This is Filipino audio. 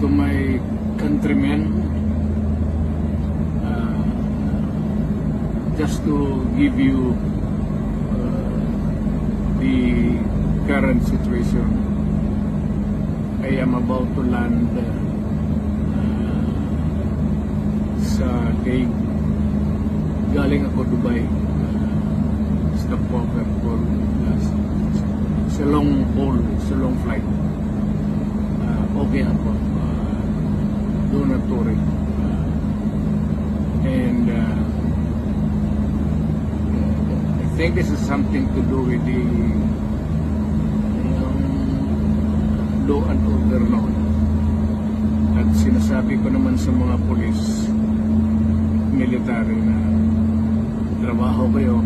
to my countrymen, just to give you the current situation. I am about to land sa Hague. Galing ako Dubai. Stopover for it's a long haul, it's a long flight. Okay ako. Do not worry. And I think this is something to do with the law and order noon. At sinasabi ko naman sa mga pulis, military na trabaho kayo,